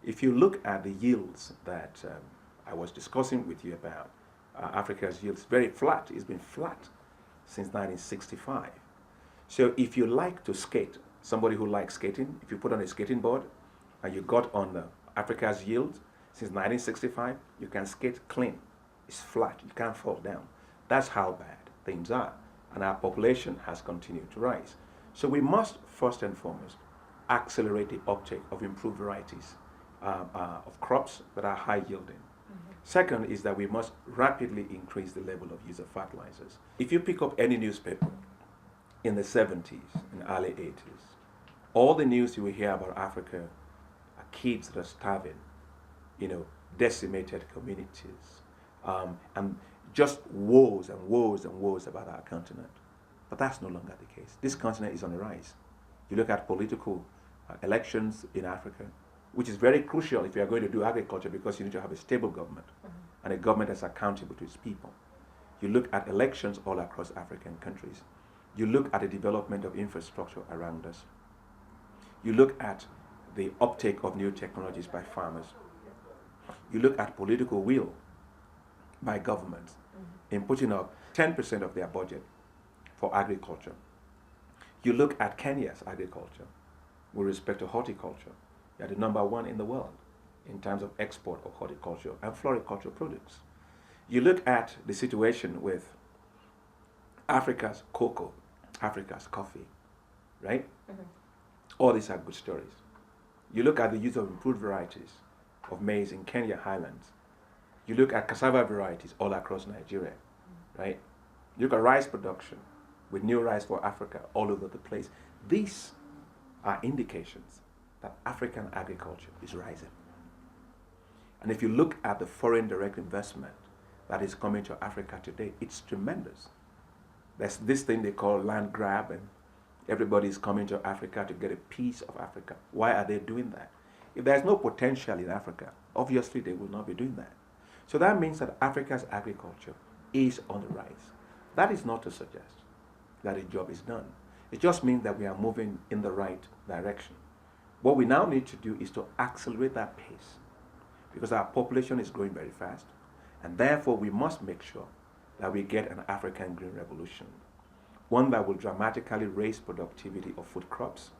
If you look at the yields that I was discussing with you about, Africa's yields very flat. It's been flat since 1965. So if you like to skate, somebody who likes skating, if you put on a skating board and you got on Africa's yield since 1965, you can skate clean. It's flat. You can't fall down. That's how bad things are. And our population has continued to rise. So we must, first and foremost, accelerate the uptake of improved varieties of crops that are high yielding. Second is that we must rapidly increase the level of use of fertilizers. If you pick up any newspaper in the 70s and early 80s, all the news you will hear about Africa are kids that are starving, decimated communities, and just woes and woes and woes about our continent. But that's no longer the case. This continent is on the rise. You look at political elections in Africa, which is very crucial if you are going to do agriculture, because you need to have a stable government and a government that's accountable to its people. You look at elections all across African countries. You look at the development of infrastructure around us. You look at the uptake of new technologies by farmers. You look at political will by governments in putting up 10% of their budget for agriculture. You look at Kenya's agriculture with respect to horticulture. They are the number one in the world in terms of export of horticulture and floriculture products. You look at the situation with Africa's cocoa, Africa's coffee, right? All these are good stories. You look at the use of improved varieties of maize in Kenya highlands. You look at cassava varieties all across Nigeria, right? You look at rice production with new rice for Africa all over the place. These are indications that African agriculture is rising. And if you look at the foreign direct investment that is coming to Africa today, it's tremendous. There's this thing they call land grab, and everybody is coming to Africa to get a piece of Africa. Why are they doing that? If there's no potential in Africa, obviously they will not be doing that. So that means that Africa's agriculture is on the rise. That is not to suggest that a job is done. It just means that we are moving in the right direction. What we now need to do is to accelerate that pace, because our population is growing very fast, and therefore we must make sure that we get an African green revolution, one that will dramatically raise productivity of food crops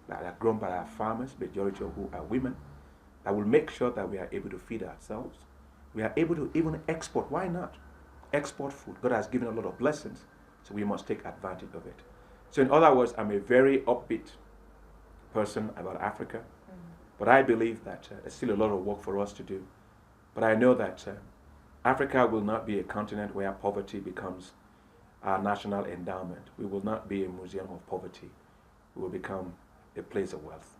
that are grown by our farmers, majority of who are women, that will make sure that we are able to feed ourselves. We are able to even export. Why not? Export food. God has given a lot of blessings, so we must take advantage of it. So in other words, I'm a very upbeat person about Africa, but I believe that there's still a lot of work for us to do. But I know that Africa will not be a continent where poverty becomes our national endowment. We will not be a museum of poverty. We will become a place of wealth.